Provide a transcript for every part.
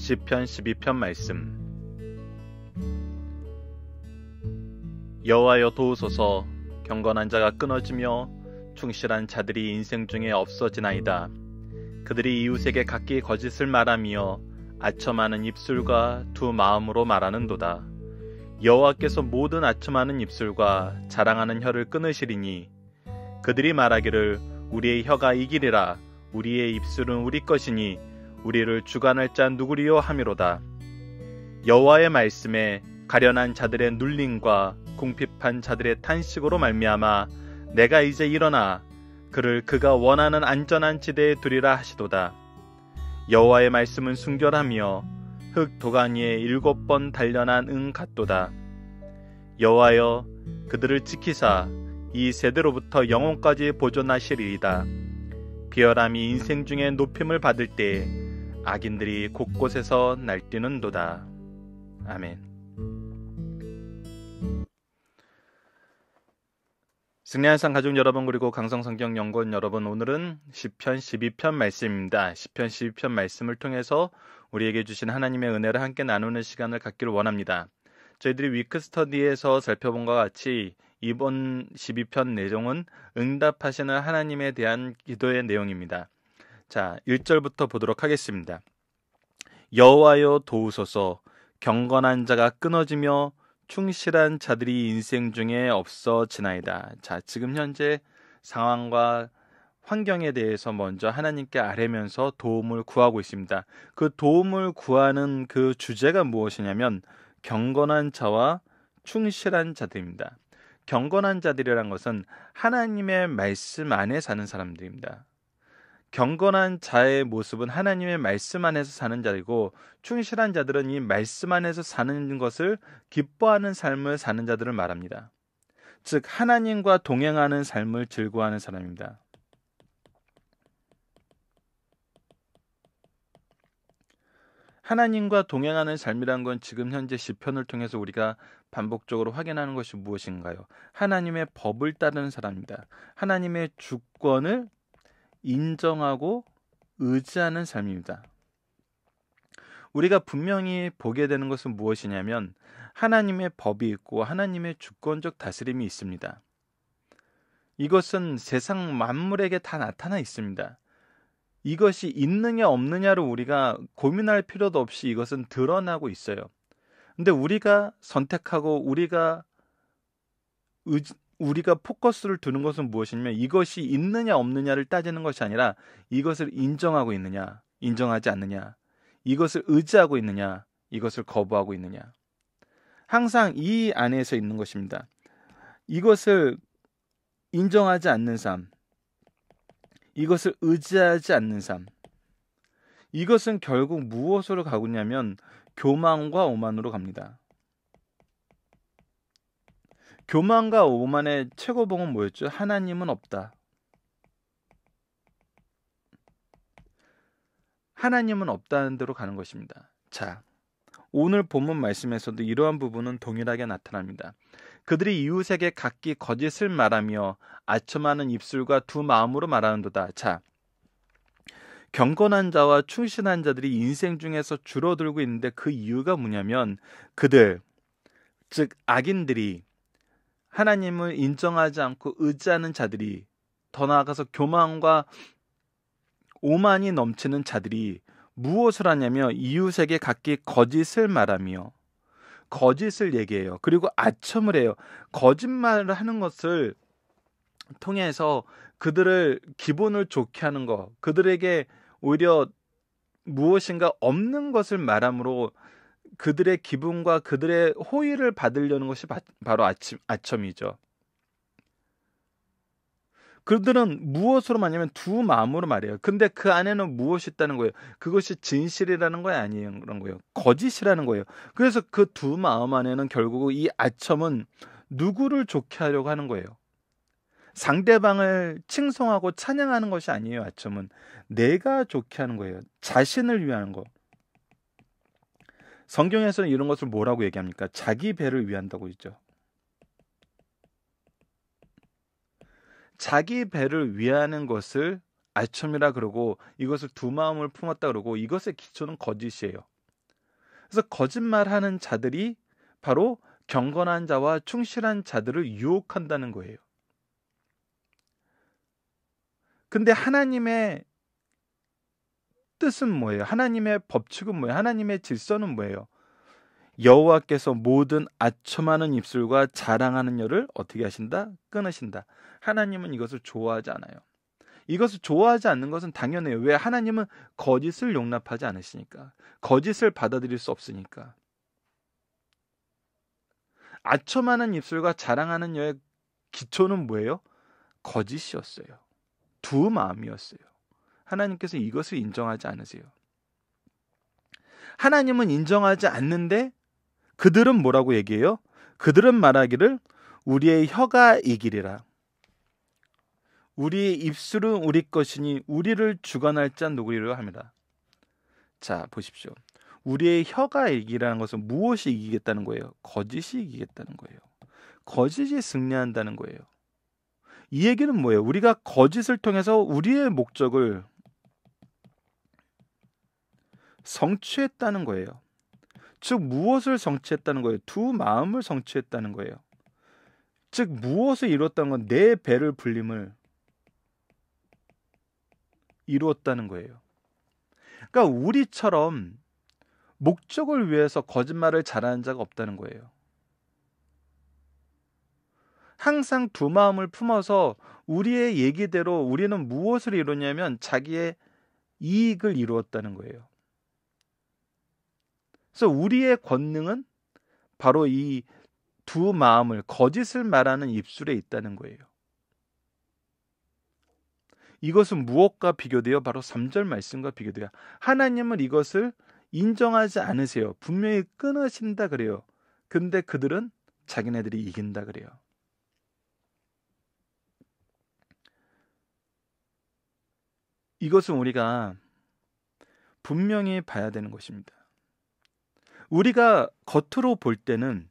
시편 12편 말씀. 여호와여 도우소서. 경건한 자가 끊어지며 충실한 자들이 인생 중에 없어지나이다. 그들이 이웃에게 각기 거짓을 말하며 아첨하는 입술과 두 마음으로 말하는도다. 여호와께서 모든 아첨하는 입술과 자랑하는 혀를 끊으시리니 그들이 말하기를 우리의 혀가 이기리라. 우리의 입술은 우리 것이니 우리를 주관할 자 누구리요 하미로다. 여호와의 말씀에 가련한 자들의 눌림과 궁핍한 자들의 탄식으로 말미암아 내가 이제 일어나 그를 그가 원하는 안전한 지대에 두리라 하시도다. 여호와의 말씀은 순결하며 흙 도가니에 7번 단련한 은 같도다. 여호와여 그들을 지키사 이 세대로부터 영혼까지 보존하시리이다. 비열함이 인생 중에 높임을 받을 때에 악인들이 곳곳에서 날뛰는도다. 아멘. 승리한상 가족 여러분, 그리고 강성성경연구원 여러분, 오늘은 시편 12편 말씀입니다. 시편 12편 말씀을 통해서 우리에게 주신 하나님의 은혜를 함께 나누는 시간을 갖기를 원합니다. 저희들이 위크스터디에서 살펴본 것 같이 이번 12편 내용은 응답하시는 하나님에 대한 기도의 내용입니다. 자, 1절부터 보도록 하겠습니다. 여호와여 도우소서. 경건한 자가 끊어지며 충실한 자들이 인생 중에 없어지나이다. 자, 지금 현재 상황과 환경에 대해서 먼저 하나님께 아뢰면서 도움을 구하고 있습니다. 그 도움을 구하는 그 주제가 무엇이냐면 경건한 자와 충실한 자들입니다. 경건한 자들이란 것은 하나님의 말씀 안에 사는 사람들입니다. 경건한 자의 모습은 하나님의 말씀 안에서 사는 자이고, 충실한 자들은 이 말씀 안에서 사는 것을 기뻐하는 삶을 사는 자들을 말합니다. 즉 하나님과 동행하는 삶을 즐거워하는 사람입니다. 하나님과 동행하는 삶이란 건 지금 현재 시편을 통해서 우리가 반복적으로 확인하는 것이 무엇인가요? 하나님의 법을 따르는 사람입니다. 하나님의 주권을 인정하고 의지하는 삶입니다. 우리가 분명히 보게 되는 것은 무엇이냐면 하나님의 법이 있고 하나님의 주권적 다스림이 있습니다. 이것은 세상 만물에게 다 나타나 있습니다. 이것이 있느냐 없느냐로 우리가 고민할 필요도 없이 이것은 드러나고 있어요. 근데 우리가 선택하고 우리가 포커스를 두는 것은 무엇이냐면 이것이 있느냐 없느냐를 따지는 것이 아니라 이것을 인정하고 있느냐, 인정하지 않느냐, 이것을 의지하고 있느냐, 이것을 거부하고 있느냐. 항상 이 안에서 있는 것입니다. 이것을 인정하지 않는 삶, 이것을 의지하지 않는 삶, 이것은 결국 무엇으로 가고 있냐면 교만과 오만으로 갑니다. 교만과 오만의 최고봉은 뭐였죠? 하나님은 없다. 하나님은 없다는 대로 가는 것입니다. 자, 오늘 본문 말씀에서도 이러한 부분은 동일하게 나타납니다. 그들이 이웃에게 각기 거짓을 말하며 아첨하는 입술과 두 마음으로 말하는도다. 자, 경건한 자와 충실한 자들이 인생 중에서 줄어들고 있는데 그 이유가 뭐냐면 그들, 즉 악인들이, 하나님을 인정하지 않고 의지하는 자들이, 더 나아가서 교만과 오만이 넘치는 자들이 무엇을 하냐면 이웃에게 각기 거짓을 말하며 거짓을 얘기해요. 그리고 아첨을 해요. 거짓말을 하는 것을 통해서 그들을 기분을 좋게 하는 것, 그들에게 오히려 무엇인가 없는 것을 말함으로 그들의 기분과 그들의 호의를 받으려는 것이 바로 아첨이죠. 그들은 무엇으로 말하냐면 두 마음으로 말해요. 근데 그 안에는 무엇이 있다는 거예요? 그것이 진실이라는 거 아니에요. 그런 거예요. 거짓이라는 거예요. 그래서 그 두 마음 안에는 결국 이 아첨은 누구를 좋게 하려고 하는 거예요. 상대방을 칭송하고 찬양하는 것이 아니에요. 아첨은 내가 좋게 하는 거예요. 자신을 위한 거. 성경에서는 이런 것을 뭐라고 얘기합니까? 자기 배를 위한다고 있죠. 자기 배를 위하는 것을 아첨이라 그러고 이것을 두 마음을 품었다 그러고 이것의 기초는 거짓이에요. 그래서 거짓말하는 자들이 바로 경건한 자와 충실한 자들을 유혹한다는 거예요. 근데 하나님의 뜻은 뭐예요? 하나님의 법칙은 뭐예요? 하나님의 질서는 뭐예요? 여호와께서 모든 아첨하는 입술과 자랑하는 혀를 어떻게 하신다? 끊으신다. 하나님은 이것을 좋아하지 않아요. 이것을 좋아하지 않는 것은 당연해요. 왜? 하나님은 거짓을 용납하지 않으시니까. 거짓을 받아들일 수 없으니까. 아첨하는 입술과 자랑하는 혀의 기초는 뭐예요? 거짓이었어요. 두 마음이었어요. 하나님께서 이것을 인정하지 않으세요. 하나님은 인정하지 않는데 그들은 뭐라고 얘기해요? 그들은 말하기를 우리의 혀가 이기리라. 우리의 입술은 우리 것이니 우리를 주관할 자 누구리라 합니다. 자, 보십시오. 우리의 혀가 이기라는 것은 무엇이 이기겠다는 거예요? 거짓이 이기겠다는 거예요. 거짓이 승리한다는 거예요. 이 얘기는 뭐예요? 우리가 거짓을 통해서 우리의 목적을 성취했다는 거예요. 즉 무엇을 성취했다는 거예요? 두 마음을 성취했다는 거예요. 즉 무엇을 이루었다는 건 내 배를 불림을 이루었다는 거예요. 그러니까 우리처럼 목적을 위해서 거짓말을 잘하는 자가 없다는 거예요. 항상 두 마음을 품어서 우리의 얘기대로 우리는 무엇을 이루냐면 자기의 이익을 이루었다는 거예요. 그래서 우리의 권능은 바로 이 두 마음을 거짓을 말하는 입술에 있다는 거예요. 이것은 무엇과 비교돼요? 바로 3절 말씀과 비교돼요. 하나님은 이것을 인정하지 않으세요. 분명히 끊으신다 그래요. 근데 그들은 자기네들이 이긴다 그래요. 이것은 우리가 분명히 봐야 되는 것입니다. 우리가 겉으로 볼 때는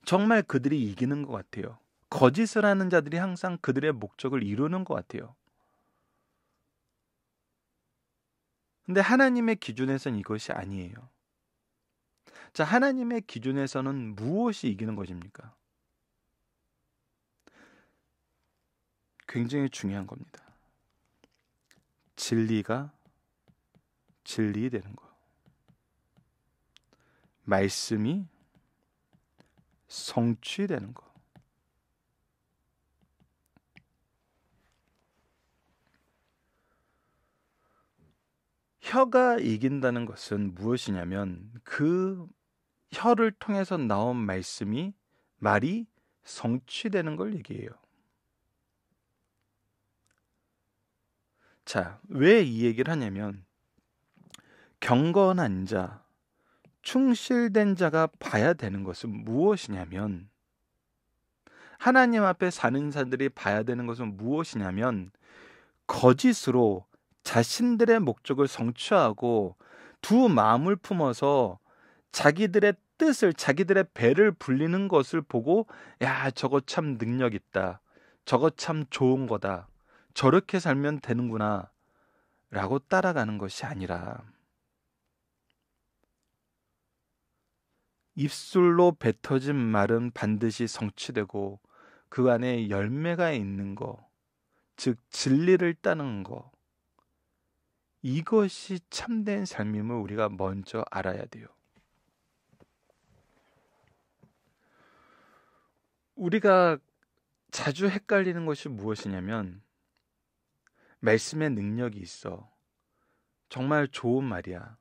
정말 그들이 이기는 것 같아요. 거짓을 하는 자들이 항상 그들의 목적을 이루는 것 같아요. 근데 하나님의 기준에서는 이것이 아니에요. 자, 하나님의 기준에서는 무엇이 이기는 것입니까? 굉장히 중요한 겁니다. 진리가 진리되는 거. 말씀이 성취되는 거. 혀가 이긴다는 것은 무엇이냐면 그 혀를 통해서 나온 말이 성취되는 걸 얘기해요. 자, 왜 이 얘기를 하냐면 경건한 자, 충실된 자가 봐야 되는 것은 무엇이냐면 하나님 앞에 사는 자들이 봐야 되는 것은 무엇이냐면 거짓으로 자신들의 목적을 성취하고 두 마음을 품어서 자기들의 뜻을 자기들의 배를 불리는 것을 보고 야 저거 참 능력 있다. 저거 참 좋은 거다. 저렇게 살면 되는구나 라고 따라가는 것이 아니라 입술로 뱉어진 말은 반드시 성취되고 그 안에 열매가 있는 거, 즉 진리를 따르는 거, 이것이 참된 삶임을 우리가 먼저 알아야 돼요. 우리가 자주 헷갈리는 것이 무엇이냐면 말씀의 능력이 있어. 정말 좋은 말이야.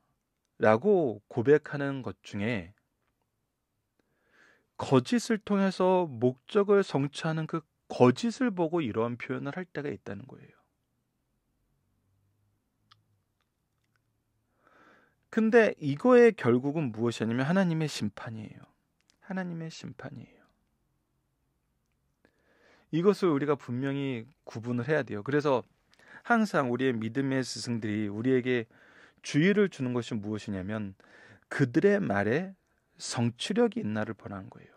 라고 고백하는 것 중에 거짓을 통해서 목적을 성취하는 그 거짓을 보고 이러한 표현을 할 때가 있다는 거예요. 근데 이거의 결국은 무엇이냐면 하나님의 심판이에요. 하나님의 심판이에요. 이것을 우리가 분명히 구분을 해야 돼요. 그래서 항상 우리의 믿음의 스승들이 우리에게 주의를 주는 것이 무엇이냐면 그들의 말에 성취력이 있나를 보라는 거예요.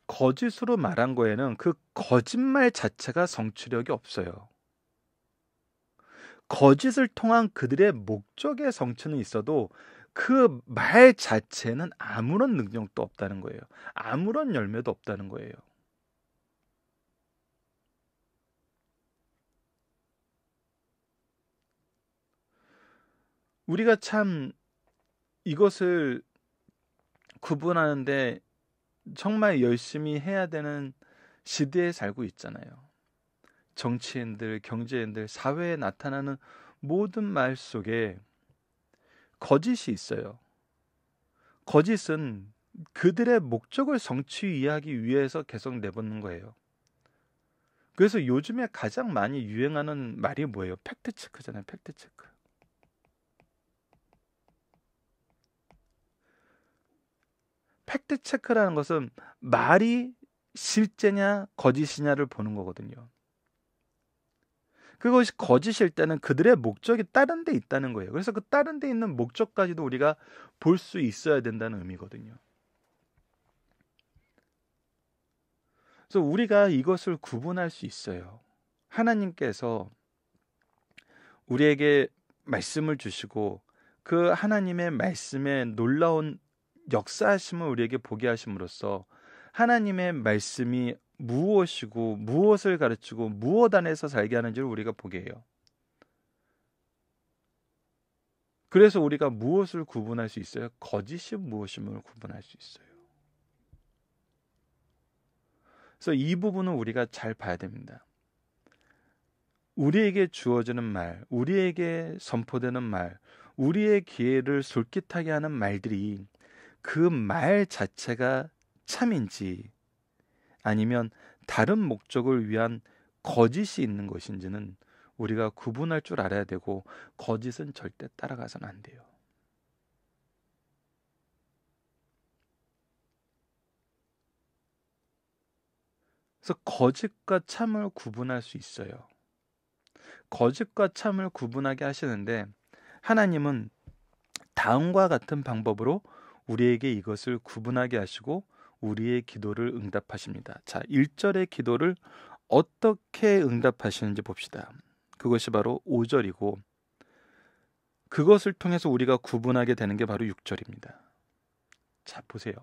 거짓으로 말한 거에는 그 거짓말 자체가 성취력이 없어요. 거짓을 통한 그들의 목적의 성취는 있어도 그 말 자체는 아무런 능력도 없다는 거예요. 아무런 열매도 없다는 거예요. 우리가 참 이것을 구분하는데 정말 열심히 해야 되는 시대에 살고 있잖아요. 정치인들, 경제인들, 사회에 나타나는 모든 말 속에 거짓이 있어요. 거짓은 그들의 목적을 성취하기 위해서 계속 내보는 거예요. 그래서 요즘에 가장 많이 유행하는 말이 뭐예요? 팩트체크잖아요. 팩트체크. 팩트체크라는 것은 말이 실제냐 거짓이냐를 보는 거거든요. 그것이 거짓일 때는 그들의 목적이 다른 데 있다는 거예요. 그래서 그 다른 데 있는 목적까지도 우리가 볼 수 있어야 된다는 의미거든요. 그래서 우리가 이것을 구분할 수 있어요. 하나님께서 우리에게 말씀을 주시고 그 하나님의 말씀에 놀라운 역사하심을 우리에게 보게 하심으로써 하나님의 말씀이 무엇이고 무엇을 가르치고 무엇 안에서 살게 하는지를 우리가 보게 해요. 그래서 우리가 무엇을 구분할 수 있어요? 거짓이 무엇임을 구분할 수 있어요. 그래서 이 부분은 우리가 잘 봐야 됩니다. 우리에게 주어지는 말, 우리에게 선포되는 말, 우리의 기회를 솔깃하게 하는 말들이 그 말 자체가 참인지 아니면 다른 목적을 위한 거짓이 있는 것인지는 우리가 구분할 줄 알아야 되고 거짓은 절대 따라가서는 안 돼요. 그래서 거짓과 참을 구분할 수 있어요. 거짓과 참을 구분하게 하시는데 하나님은 다음과 같은 방법으로 우리에게 이것을 구분하게 하시고 우리의 기도를 응답하십니다. 자, 1절의 기도를 어떻게 응답하시는지 봅시다. 그것이 바로 5절이고 그것을 통해서 우리가 구분하게 되는 게 바로 6절입니다. 자, 보세요.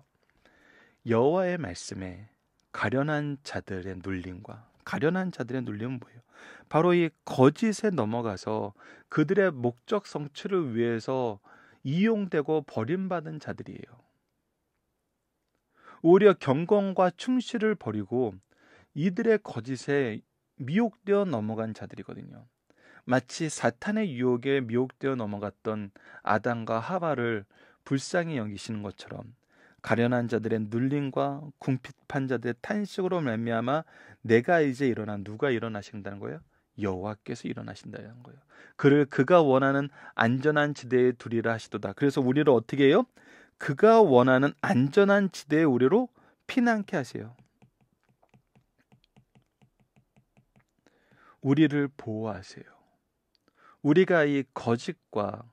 여호와의 말씀에 가련한 자들의 눌림과 가련한 자들의 눌림은 뭐예요? 바로 이 거짓에 넘어가서 그들의 목적 성취를 위해서 이용되고 버림받은 자들이에요. 오히려 경건과 충실을 버리고 이들의 거짓에 미혹되어 넘어간 자들이거든요. 마치 사탄의 유혹에 미혹되어 넘어갔던 아담과 하와를 불쌍히 여기시는 것처럼 가련한 자들의 눌림과 궁핍한 자들의 탄식으로 말미암아 내가 이제 일어나 누가 일어나신다는 거예요? 여호와께서 일어나신다는 거예요. 그를 그가 원하는 안전한 지대에 두리라 하시도다. 그래서 우리를 어떻게 해요? 그가 원하는 안전한 지대에 우리로 피난케 하세요. 우리를 보호하세요. 우리가 이 거짓과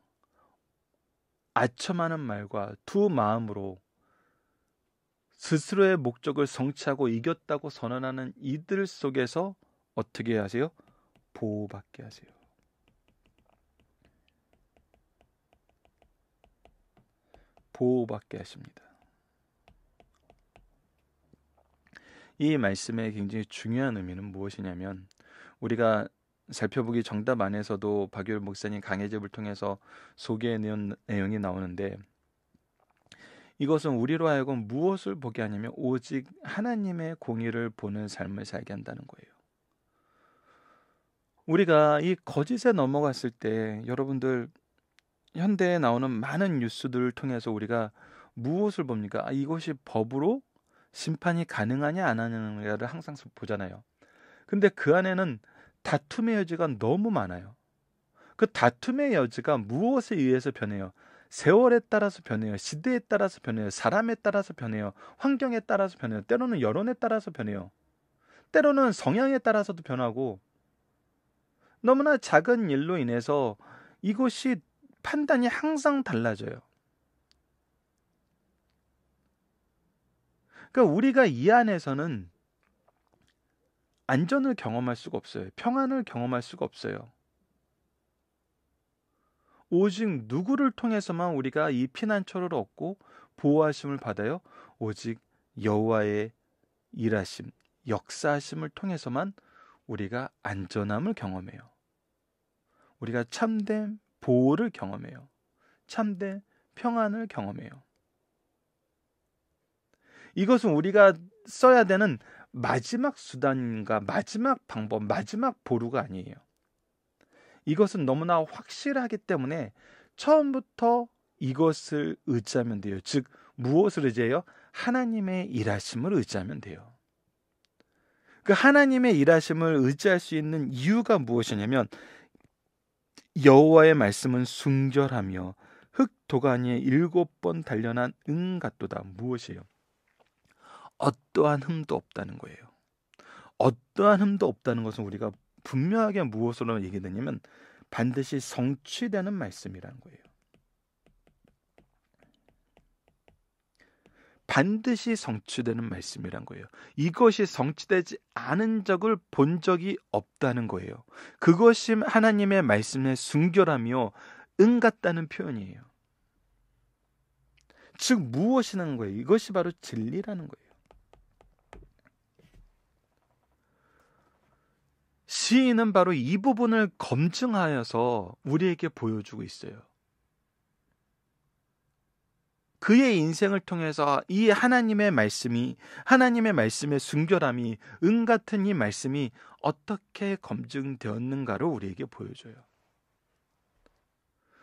아첨하는 말과 두 마음으로 스스로의 목적을 성취하고 이겼다고 선언하는 이들 속에서 어떻게 하세요? 보호받게 하세요. 보호받게 하십니다. 이 말씀의 굉장히 중요한 의미는 무엇이냐면 우리가 살펴보기 정답 안에서도 박유일 목사님 강해집을 통해서 소개해낸 내용이 나오는데 이것은 우리로 하여금 무엇을 보게 하냐면 오직 하나님의 공의를 보는 삶을 살게 한다는 거예요. 우리가 이 거짓에 넘어갔을 때 여러분들 현대에 나오는 많은 뉴스들을 통해서 우리가 무엇을 봅니까? 이것이 법으로 심판이 가능하냐 안 하느냐를 항상 보잖아요. 근데 그 안에는 다툼의 여지가 너무 많아요. 그 다툼의 여지가 무엇에 의해서 변해요? 세월에 따라서 변해요. 시대에 따라서 변해요. 사람에 따라서 변해요. 환경에 따라서 변해요. 때로는 여론에 따라서 변해요. 때로는 성향에 따라서도 변하고 너무나 작은 일로 인해서 이것이 판단이 항상 달라져요. 그러니까 우리가 이 안에서는 안전을 경험할 수가 없어요. 평안을 경험할 수가 없어요. 오직 누구를 통해서만 우리가 이 피난처를 얻고 보호하심을 받아요? 오직 여호와의 일하심, 역사하심을 통해서만 우리가 안전함을 경험해요. 우리가 참된 보호를 경험해요. 참된 평안을 경험해요. 이것은 우리가 써야 되는 마지막 수단인가 마지막 방법, 마지막 보루가 아니에요. 이것은 너무나 확실하기 때문에 처음부터 이것을 의지하면 돼요. 즉 무엇을 의지해요? 하나님의 일하심을 의지하면 돼요. 그 하나님의 일하심을 의지할 수 있는 이유가 무엇이냐면 여호와의 말씀은 순결하며 흙 도가니에 7번 단련한 은 같도다. 무엇이에요? 어떠한 흠도 없다는 거예요. 어떠한 흠도 없다는 것은 우리가 분명하게 무엇으로 얘기되냐면 반드시 성취되는 말씀이라는 거예요. 반드시 성취되는 말씀이란 거예요. 이것이 성취되지 않은 적을 본 적이 없다는 거예요. 그것이 하나님의 말씀의 순결하며 은 같다는 표현이에요. 즉 무엇이라는 거예요? 이것이 바로 진리라는 거예요. 시인은 바로 이 부분을 검증하여서 우리에게 보여주고 있어요. 그의 인생을 통해서 이 하나님의 말씀의 순결함이 은 같은 이 말씀이 어떻게 검증되었는가를 우리에게 보여줘요.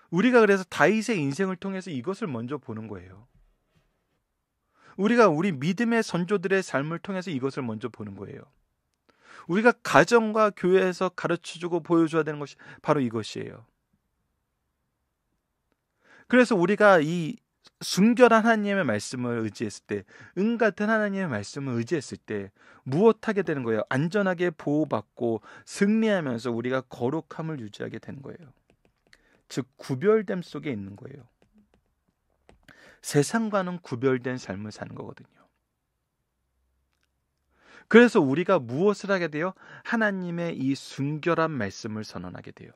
우리가 그래서 다윗의 인생을 통해서 이것을 먼저 보는 거예요. 우리가 우리 믿음의 선조들의 삶을 통해서 이것을 먼저 보는 거예요. 우리가 가정과 교회에서 가르쳐주고 보여줘야 되는 것이 바로 이것이에요. 그래서 우리가 이 순결한 하나님의 말씀을 의지했을 때, 은 같은 하나님의 말씀을 의지했을 때 무엇하게 되는 거예요? 안전하게 보호받고 승리하면서 우리가 거룩함을 유지하게 되는 거예요. 즉 구별됨 속에 있는 거예요. 세상과는 구별된 삶을 사는 거거든요. 그래서 우리가 무엇을 하게 돼요? 하나님의 이 순결한 말씀을 선언하게 돼요.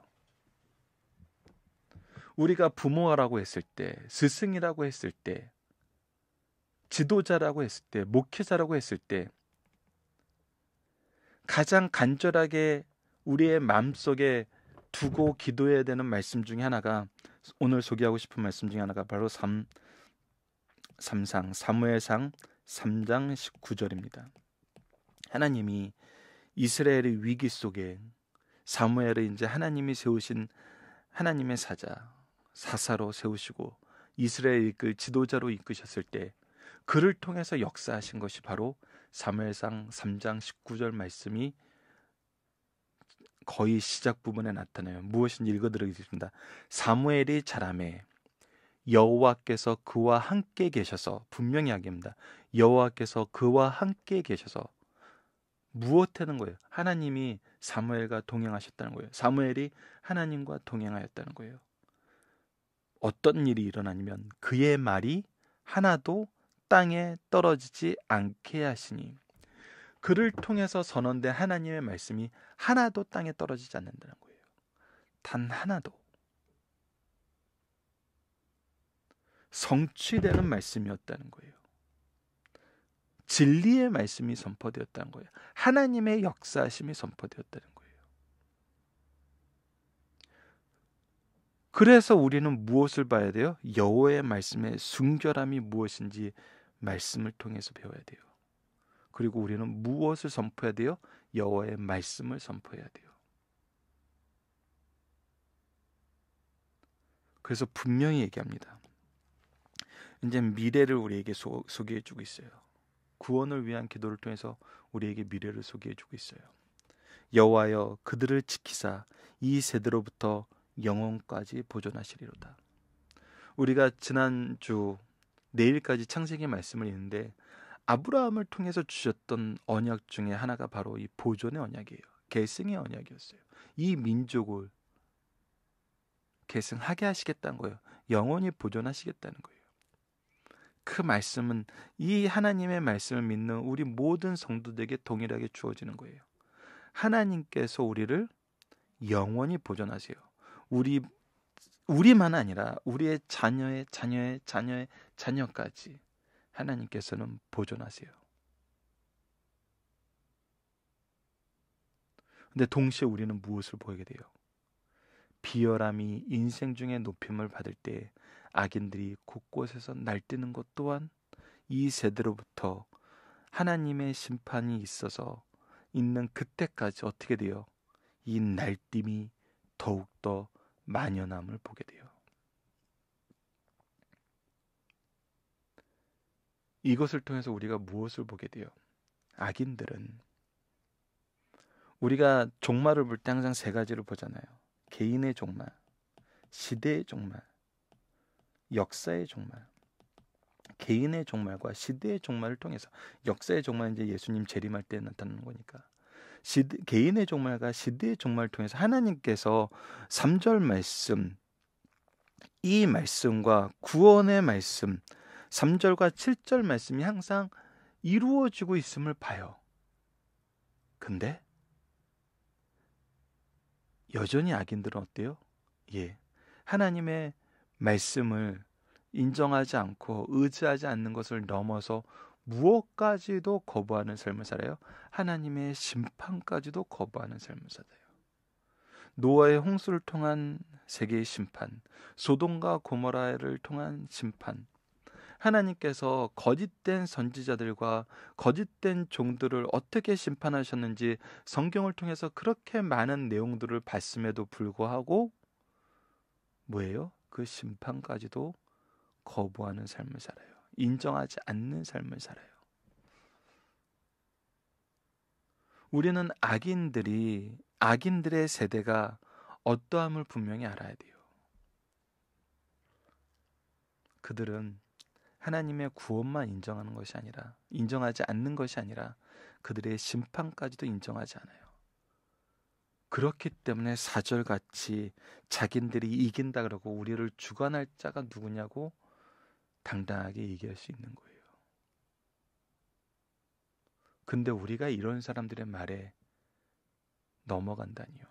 우리가 부모라고 했을 때, 스승이라고 했을 때, 지도자라고 했을 때, 목회자라고 했을 때 가장 간절하게 우리의 마음속에 두고 기도해야 되는 말씀 중에 하나가, 오늘 소개하고 싶은 말씀 중에 하나가 바로 사무엘상 3장 19절입니다. 하나님이 이스라엘의 위기 속에 사무엘을 이제 하나님이 세우신 하나님의 사사로 세우시고 이스라엘 이끌 지도자로 이끄셨을 때 그를 통해서 역사하신 것이 바로 사무엘상 3장 19절 말씀이 거의 시작 부분에 나타나요. 무엇인지 읽어드리겠습니다. 사무엘이 자라매 여호와께서 그와 함께 계셔서, 분명히 이야기합니다. 여호와께서 그와 함께 계셔서 무엇 하는 거예요? 하나님이 사무엘과 동행하셨다는 거예요. 사무엘이 하나님과 동행하였다는 거예요. 어떤 일이 일어나냐면 그의 말이 하나도 땅에 떨어지지 않게 하시니, 그를 통해서 선언된 하나님의 말씀이 하나도 땅에 떨어지지 않는다는 거예요. 단 하나도. 성취되는 말씀이었다는 거예요. 진리의 말씀이 선포되었다는 거예요. 하나님의 역사하심이 선포되었다는 거예요. 그래서 우리는 무엇을 봐야 돼요? 여호와의 말씀의 순결함이 무엇인지 말씀을 통해서 배워야 돼요. 그리고 우리는 무엇을 선포해야 돼요? 여호와의 말씀을 선포해야 돼요. 그래서 분명히 얘기합니다. 이제 미래를 우리에게 소개해주고 있어요. 구원을 위한 기도를 통해서 우리에게 미래를 소개해주고 있어요. 여호와여 그들을 지키사 이 세대로부터 영원까지 보존하시리로다. 우리가 지난주 내일까지 창세기 말씀을 읽는데 아브라함을 통해서 주셨던 언약 중에 하나가 바로 이 보존의 언약이에요. 계승의 언약이었어요. 이 민족을 계승하게 하시겠다는 거예요. 영원히 보존하시겠다는 거예요. 그 말씀은 이 하나님의 말씀을 믿는 우리 모든 성도들에게 동일하게 주어지는 거예요. 하나님께서 우리를 영원히 보존하세요. 우리 우리만 아니라 우리의 자녀의 자녀의 자녀의 자녀까지 하나님께서는 보존하세요. 근데 동시에 우리는 무엇을 보게 돼요? 비열함이 인생 중에 높임을 받을 때 악인들이 곳곳에서 날뛰는 것 또한 이 세대로부터 하나님의 심판이 있어서 있는 그때까지 어떻게 돼요? 이 날뛰미 더욱더 만연함을 보게 돼요. 이것을 통해서 우리가 무엇을 보게 돼요? 악인들은 우리가 종말을 볼 때 항상 세 가지를 보잖아요. 개인의 종말, 시대의 종말, 역사의 종말. 개인의 종말과 시대의 종말을 통해서, 역사의 종말은 이제 예수님 재림할 때 나타나는 거니까, 개인의 종말과 시대의 종말을 통해서 하나님께서 3절 말씀, 이 말씀과 구원의 말씀, 3절과 7절 말씀이 항상 이루어지고 있음을 봐요. 근데 여전히 악인들은 어때요? 예, 하나님의 말씀을 인정하지 않고 의지하지 않는 것을 넘어서 무엇까지도 거부하는 삶을 살아요. 하나님의 심판까지도 거부하는 삶을 살아요. 노아의 홍수를 통한 세계의 심판, 소돔과 고모라를 통한 심판, 하나님께서 거짓된 선지자들과 거짓된 종들을 어떻게 심판하셨는지 성경을 통해서 그렇게 많은 내용들을 봤음에도 불구하고 뭐예요? 그 심판까지도 거부하는 삶을 살아요. 인정하지 않는 삶을 살아요. 우리는 악인들의 세대가 어떠함을 분명히 알아야 돼요. 그들은 하나님의 구원만 인정하지 않는 것이 아니라 그들의 심판까지도 인정하지 않아요. 그렇기 때문에 4절같이 자기들이 이긴다 그러고 우리를 주관할 자가 누구냐고 당당하게 얘기할 수 있는 거예요. 근데 우리가 이런 사람들의 말에 넘어간다니요.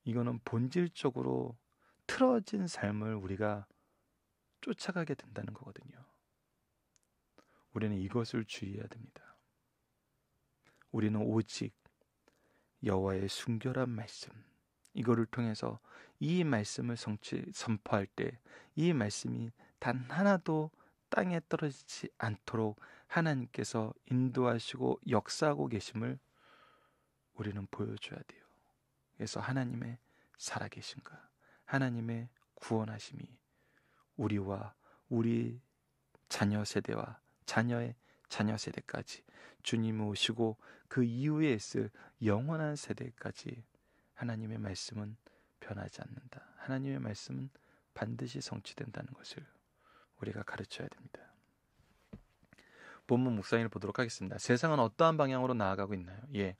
이거는 본질적으로 틀어진 삶을 우리가 쫓아가게 된다는 거거든요. 우리는 이것을 주의해야 됩니다. 우리는 오직 여호와의 순결한 말씀, 이거를 통해서 이 말씀을 선포할 때 이 말씀이 단 하나도 땅에 떨어지지 않도록 하나님께서 인도하시고 역사하고 계심을 우리는 보여줘야 돼요. 그래서 하나님의 살아계신가, 하나님의 구원하심이 우리와 우리 자녀 세대와 자녀의 자녀 세대까지 주님이 오시고 그 이후에 있을 영원한 세대까지 하나님의 말씀은 변하지 않는다. 하나님의 말씀은 반드시 성취된다는 것을 우리가 가르쳐야 됩니다. 본문 묵상을 보도록 하겠습니다. 세상은 어떠한 방향으로 나아가고 있나요? 예,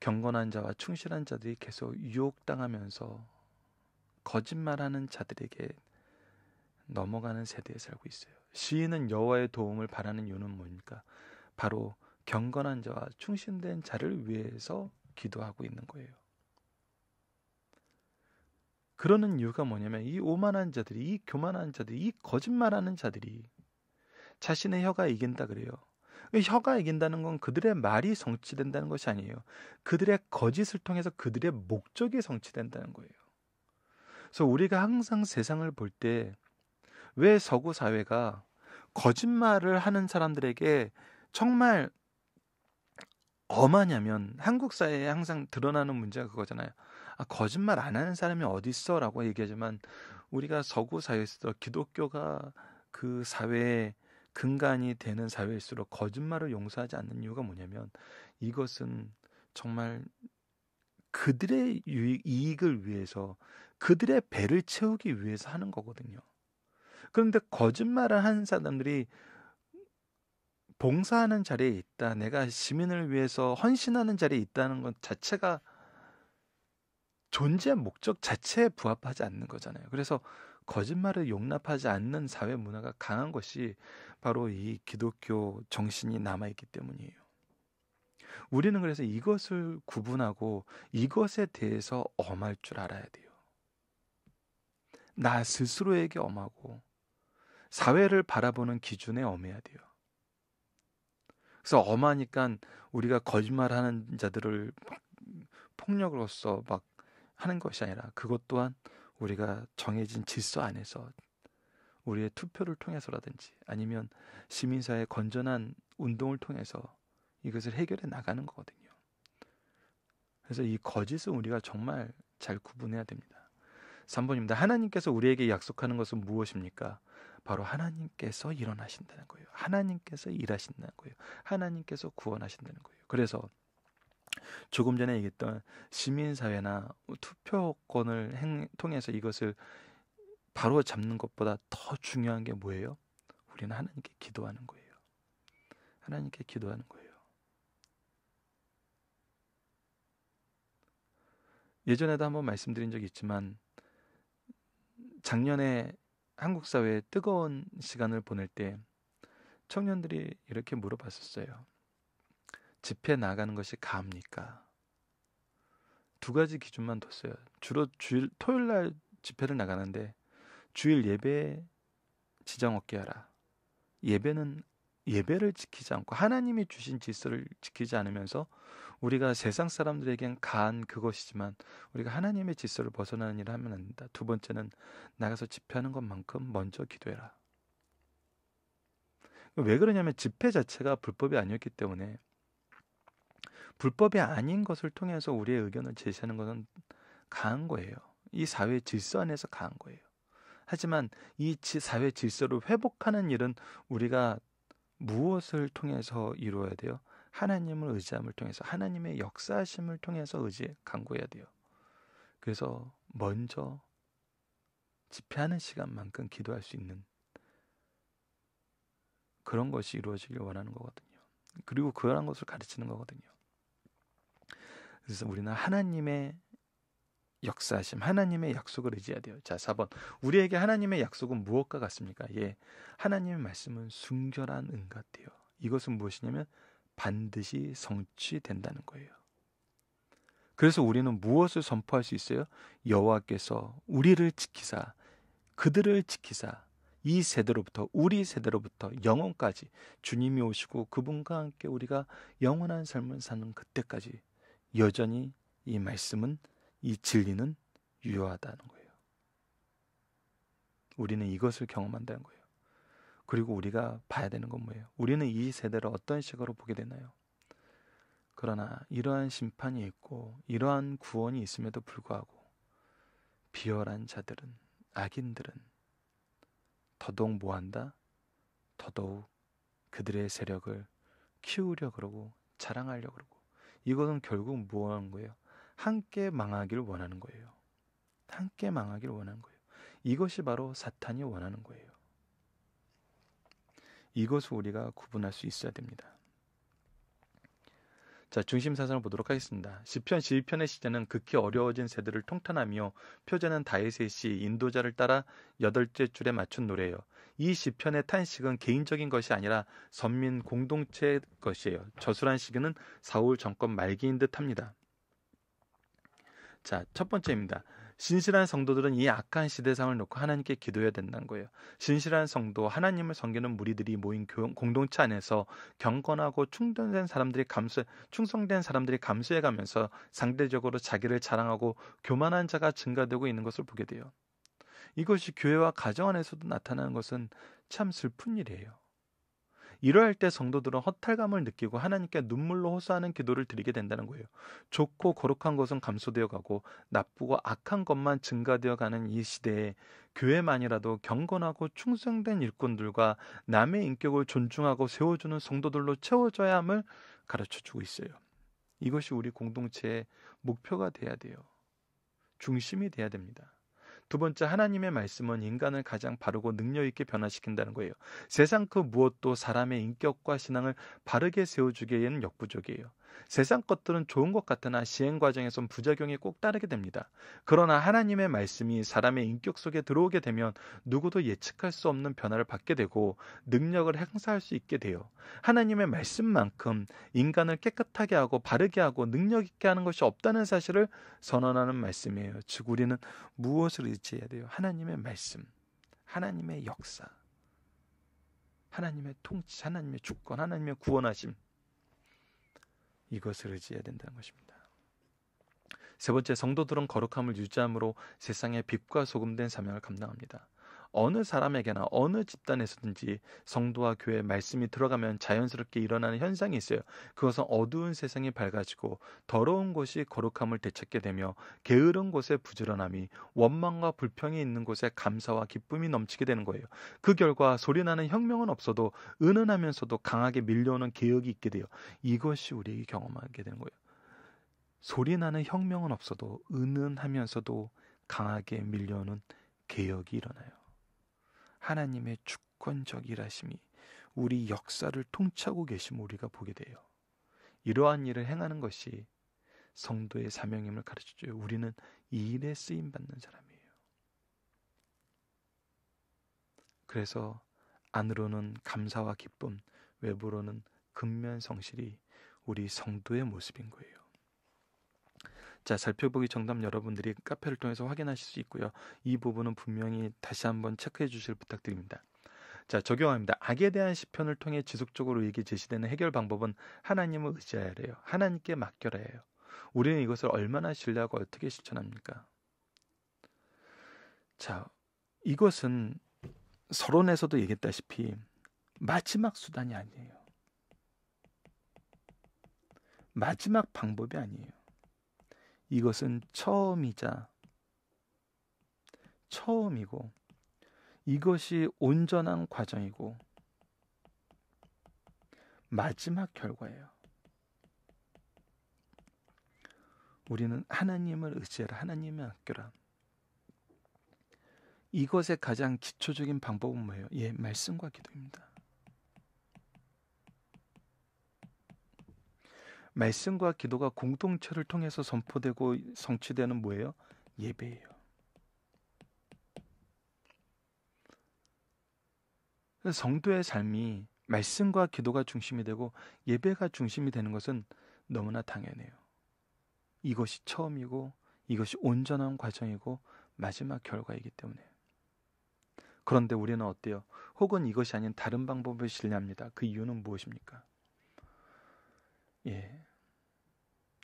경건한 자와 충실한 자들이 계속 유혹당하면서 거짓말하는 자들에게 넘어가는 세대에 살고 있어요. 시인은 여호와의 도움을 바라는 이유는 뭡니까? 바로 경건한 자와 충신된 자를 위해서 기도하고 있는 거예요. 그러는 이유가 뭐냐면 이 오만한 자들이, 이 교만한 자들이, 이 거짓말하는 자들이 자신의 혀가 이긴다 그래요. 혀가 이긴다는 건 그들의 말이 성취된다는 것이 아니에요. 그들의 거짓을 통해서 그들의 목적이 성취된다는 거예요. 그래서 우리가 항상 세상을 볼 때 왜 서구 사회가 거짓말을 하는 사람들에게 정말 엄하냐면, 한국 사회에 항상 드러나는 문제가 그거잖아요. 거짓말 안 하는 사람이 어디 있어? 라고 얘기하지만 우리가 서구 사회에서 기독교가 그 사회의 근간이 되는 사회일수록 거짓말을 용서하지 않는 이유가 뭐냐면 이것은 정말 그들의 이익을 위해서, 그들의 배를 채우기 위해서 하는 거거든요. 그런데 거짓말을 하는 사람들이 봉사하는 자리에 있다, 내가 시민을 위해서 헌신하는 자리에 있다는 것 자체가 존재 목적 자체에 부합하지 않는 거잖아요. 그래서 거짓말을 용납하지 않는 사회 문화가 강한 것이 바로 이 기독교 정신이 남아있기 때문이에요. 우리는 그래서 이것을 구분하고 이것에 대해서 엄할 줄 알아야 돼요. 나 스스로에게 엄하고 사회를 바라보는 기준에 엄해야 돼요. 그래서 엄하니까 우리가 거짓말하는 자들을 폭력으로서 막 하는 것이 아니라 그것 또한 우리가 정해진 질서 안에서 우리의 투표를 통해서라든지 아니면 시민사회의 건전한 운동을 통해서 이것을 해결해 나가는 거거든요. 그래서 이 거짓은 우리가 정말 잘 구분해야 됩니다. 3번입니다. 하나님께서 우리에게 약속하는 것은 무엇입니까? 바로 하나님께서 일어나신다는 거예요. 하나님께서 일하신다는 거예요. 하나님께서 구원하신다는 거예요. 그래서 조금 전에 얘기했던 시민사회나 투표권을 통해서 이것을 바로 잡는 것보다 더 중요한 게 뭐예요? 우리는 하나님께 기도하는 거예요. 하나님께 기도하는 거예요. 예전에도 한번 말씀드린 적이 있지만 작년에 한국 사회에 뜨거운 시간을 보낼 때 청년들이 이렇게 물어봤었어요. 집회 나가는 것이 가합니까? 두 가지 기준만 뒀어요. 주로 토요일 날 집회를 나가는데 주일 예배 지장 없게 하라. 예배를 지키지 않고 하나님이 주신 질서를 지키지 않으면서 우리가 세상 사람들에겐 가한 그것이지만 우리가 하나님의 질서를 벗어나는 일을 하면 안 된다. 두 번째는 나가서 집회하는 것만큼 먼저 기도해라. 왜 그러냐면 집회 자체가 불법이 아니었기 때문에 불법이 아닌 것을 통해서 우리의 의견을 제시하는 것은 가한 거예요. 이 사회 질서 안에서 가한 거예요. 하지만 이 사회 질서를 회복하는 일은 우리가 무엇을 통해서 이루어야 돼요? 하나님을 의지함을 통해서 하나님의 역사하심을 통해서 간구해야 돼요. 그래서 먼저 집회하는 시간만큼 기도할 수 있는 그런 것이 이루어지길 원하는 거거든요. 그리고 그러한 것을 가르치는 거거든요. 그래서 우리는 하나님의 역사하심, 하나님의 약속을 의지해야 돼요. 자, 4번. 우리에게 하나님의 약속은 무엇과 같습니까? 예, 하나님의 말씀은 순결한 은 같아요. 이것은 무엇이냐면 반드시 성취된다는 거예요. 그래서 우리는 무엇을 선포할 수 있어요? 여호와께서 우리를 지키사, 그들을 지키사, 이 세대로부터 우리 세대로부터 영원까지 주님이 오시고 그분과 함께 우리가 영원한 삶을 사는 그때까지 여전히 이 말씀은 이 진리는 유효하다는 거예요. 우리는 이것을 경험한다는 거예요. 그리고 우리가 봐야 되는 건 뭐예요? 우리는 이 세대를 어떤 식으로 보게 되나요? 그러나 이러한 심판이 있고 이러한 구원이 있음에도 불구하고 비열한 자들은, 악인들은 더더욱 뭐한다? 더더욱 그들의 세력을 키우려 그러고 자랑하려 그러고 이것은 결국 뭐 하는 거예요? 함께 망하기를 원하는 거예요. 함께 망하기를 원하는 거예요. 이것이 바로 사탄이 원하는 거예요. 이것을 우리가 구분할 수 있어야 됩니다. 자, 중심 사상을 보도록 하겠습니다. 시편 12편의 시제는 극히 어려워진 세대를 통탄하며 표제는 다윗의 시 인도자를 따라 8째 줄에 맞춘 노래예요. 이 시편의 탄식은 개인적인 것이 아니라 선민 공동체의 것이에요. 저술한 시기는 사울 정권 말기인 듯합니다. 자, 첫 번째입니다. 신실한 성도들은 이 악한 시대상을 놓고 하나님께 기도해야 된다는 거예요. 신실한 성도, 하나님을 섬기는 무리들이 모인 공동체 안에서 경건하고 충성된 사람들이 감수해가면서 상대적으로 자기를 자랑하고 교만한 자가 증가되고 있는 것을 보게 돼요. 이것이 교회와 가정 안에서도 나타나는 것은 참 슬픈 일이에요. 이러할 때 성도들은 허탈감을 느끼고 하나님께 눈물로 호소하는 기도를 드리게 된다는 거예요. 좋고 거룩한 것은 감소되어 가고 나쁘고 악한 것만 증가되어 가는 이 시대에 교회만이라도 경건하고 충성된 일꾼들과 남의 인격을 존중하고 세워주는 성도들로 채워져야 함을 가르쳐주고 있어요. 이것이 우리 공동체의 목표가 돼야 돼요. 중심이 돼야 됩니다. 두 번째, 하나님의 말씀은 인간을 가장 바르고 능력 있게 변화시킨다는 거예요. 세상 그 무엇도 사람의 인격과 신앙을 바르게 세워주기에는 역부족이에요. 세상 것들은 좋은 것 같으나 시행 과정에선 부작용이 꼭 따르게 됩니다. 그러나 하나님의 말씀이 사람의 인격 속에 들어오게 되면 누구도 예측할 수 없는 변화를 받게 되고 능력을 행사할 수 있게 돼요. 하나님의 말씀만큼 인간을 깨끗하게 하고 바르게 하고 능력 있게 하는 것이 없다는 사실을 선언하는 말씀이에요. 즉 우리는 무엇을 의지해야 돼요? 하나님의 말씀, 하나님의 역사, 하나님의 통치, 하나님의 주권, 하나님의 구원하심, 이것을 의지해야 된다는 것입니다. 세 번째, 성도들은 거룩함을 유지함으로 세상의 빛과 소금된 사명을 감당합니다. 어느 사람에게나 어느 집단에서든지 성도와 교회의 말씀이 들어가면 자연스럽게 일어나는 현상이 있어요. 그것은 어두운 세상이 밝아지고 더러운 곳이 거룩함을 되찾게 되며 게으른 곳에 부지런함이, 원망과 불평이 있는 곳에 감사와 기쁨이 넘치게 되는 거예요. 그 결과 소리나는 혁명은 없어도 은은하면서도 강하게 밀려오는 개혁이 있게 돼요. 이것이 우리에게 경험하게 되는 거예요. 소리나는 혁명은 없어도 은은하면서도 강하게 밀려오는 개혁이 일어나요. 하나님의 주권적 일하심이 우리 역사를 통치하고 계심을 우리가 보게 돼요. 이러한 일을 행하는 것이 성도의 사명임을 가르쳐줘요. 우리는 이 일에 쓰임받는 사람이에요. 그래서 안으로는 감사와 기쁨, 외부로는 근면성실이 우리 성도의 모습인 거예요. 자, 살펴보기 정답 여러분들이 카페를 통해서 확인하실 수 있고요. 이 부분은 분명히 다시 한번 체크해 주시길 부탁드립니다. 자, 적용합니다. 악에 대한 시편을 통해 지속적으로 우리에게 제시되는 해결 방법은 하나님을 의지해야 해요. 하나님께 맡겨라 해요. 우리는 이것을 얼마나 신뢰하고 어떻게 실천합니까? 자, 이것은 서론에서도 얘기했다시피 마지막 수단이 아니에요. 마지막 방법이 아니에요. 이것은 처음이고 이것이 온전한 과정이고 마지막 결과예요. 우리는 하나님을 의지해라, 하나님을 아껴라. 이것의 가장 기초적인 방법은 뭐예요? 말씀과 기도입니다. 말씀과 기도가 공동체를 통해서 선포되고 성취되는 뭐예요? 예배예요. 그래서 성도의 삶이 말씀과 기도가 중심이 되고 예배가 중심이 되는 것은 너무나 당연해요. 이것이 처음이고 이것이 온전한 과정이고 마지막 결과이기 때문에. 그런데 우리는 어때요? 혹은 이것이 아닌 다른 방법을 신뢰합니다. 그 이유는 무엇입니까?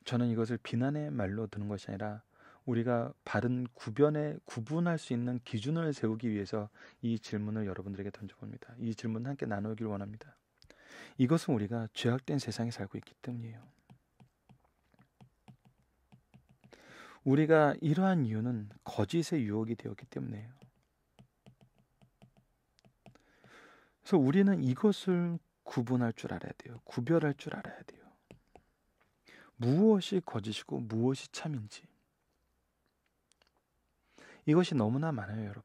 저는 이것을 비난의 말로 드는 것이 아니라 우리가 바른 구분할 수 있는 기준을 세우기 위해서 이 질문을 여러분들에게 던져봅니다. 이 질문을 함께 나누길 원합니다. 이것은 우리가 죄악된 세상에 살고 있기 때문이에요. 우리가 이러한 이유는 거짓의 유혹이 되었기 때문이에요. 그래서 우리는 이것을 구분할 줄 알아야 돼요. 구별할 줄 알아야 돼요. 무엇이 거짓이고 무엇이 참인지. 이것이 너무나 많아요, 여러분.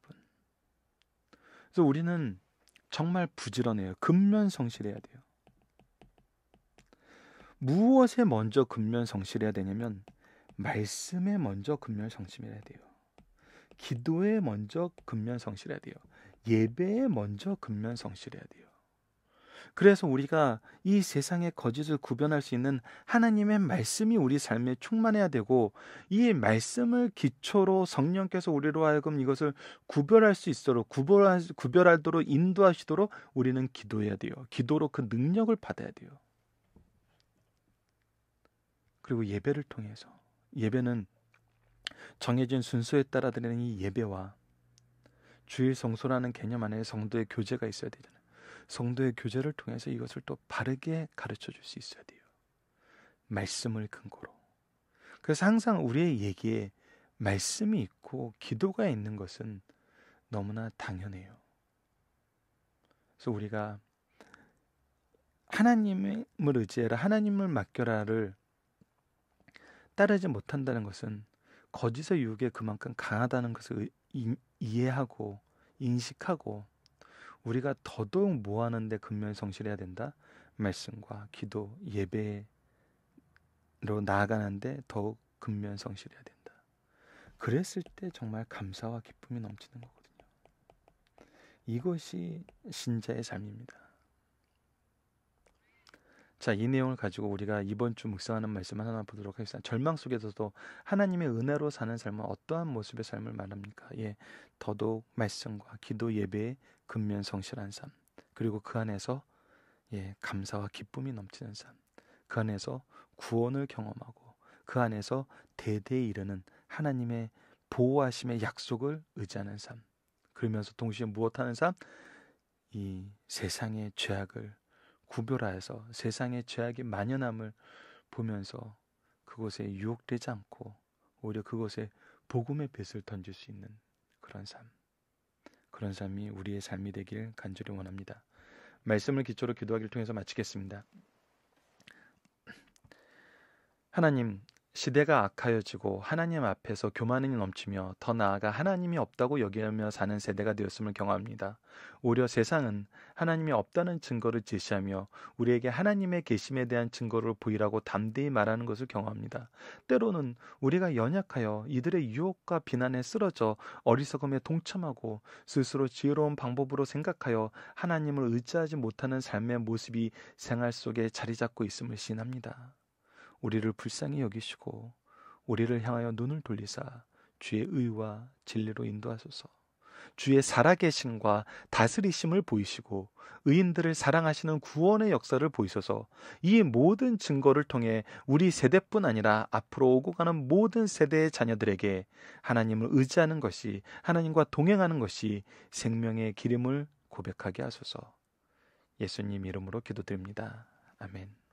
그래서 우리는 정말 부지런해요. 근면성실해야 돼요. 무엇에 먼저 근면성실해야 되냐면 말씀에 먼저 근면성실해야 돼요. 기도에 먼저 근면성실해야 돼요. 예배에 먼저 근면성실해야 돼요. 그래서 우리가 이 세상의 거짓을 구별할 수 있는 하나님의 말씀이 우리 삶에 충만해야 되고, 이 말씀을 기초로 성령께서 우리로 하여금 이것을 구별할 수 있도록 구별하도록 인도하시도록 우리는 기도해야 돼요. 기도로 그 능력을 받아야 돼요. 그리고 예배를 통해서, 예배는 정해진 순서에 따라 드리는 이 예배와 주일 성소라는 개념 안에 성도의 교제가 있어야 되잖아요. 성도의 교제를 통해서 이것을 또 바르게 가르쳐 줄 수 있어야 돼요. 말씀을 근거로. 그래서 항상 우리의 얘기에 말씀이 있고 기도가 있는 것은 너무나 당연해요. 그래서 우리가 하나님을 의지해라, 하나님을 맡겨라를 따르지 못한다는 것은 거짓의 유혹에 그만큼 강하다는 것을 이해하고 인식하고 우리가 더더욱 뭐 하는데 근면성실해야 된다? 말씀과 기도, 예배에 나아가는데 더욱 근면성실해야 된다. 그랬을 때 정말 감사와 기쁨이 넘치는 거거든요. 이것이 신자의 삶입니다. 자, 이 내용을 가지고 우리가 이번 주 묵상하는 말씀 하나 보도록 하겠습니다. 절망 속에서도 하나님의 은혜로 사는 삶은 어떠한 모습의 삶을 말합니까? 예, 더더욱 말씀과 기도 예배에 근면성실한 삶, 그리고 그 안에서 감사와 기쁨이 넘치는 삶, 그 안에서 구원을 경험하고 그 안에서 대대에 이르는 하나님의 보호하심의 약속을 의지하는 삶, 그러면서 동시에 무엇하는 삶? 이 세상의 죄악을 구별하여서 세상의 죄악의 만연함을 보면서 그곳에 유혹되지 않고 오히려 그곳에 복음의 빛을 던질 수 있는 그런 삶, 그런 삶이 우리의 삶이 되길 간절히 원합니다. 말씀을 기초로 기도하기를 통해서 마치겠습니다. 하나님, 시대가 악하여지고 하나님 앞에서 교만이 넘치며 더 나아가 하나님이 없다고 여기며 사는 세대가 되었음을 경험합니다. 오히려 세상은 하나님이 없다는 증거를 제시하며 우리에게 하나님의 계심에 대한 증거를 보이라고 담대히 말하는 것을 경험합니다. 때로는 우리가 연약하여 이들의 유혹과 비난에 쓰러져 어리석음에 동참하고 스스로 지혜로운 방법으로 생각하여 하나님을 의지하지 못하는 삶의 모습이 생활 속에 자리 잡고 있음을 시인합니다. 우리를 불쌍히 여기시고 우리를 향하여 눈을 돌리사 주의 의와 진리로 인도하소서. 주의 살아계심과 다스리심을 보이시고 의인들을 사랑하시는 구원의 역사를 보이소서. 이 모든 증거를 통해 우리 세대뿐 아니라 앞으로 오고 가는 모든 세대의 자녀들에게 하나님을 의지하는 것이, 하나님과 동행하는 것이 생명의 길임을 고백하게 하소서. 예수님 이름으로 기도드립니다. 아멘.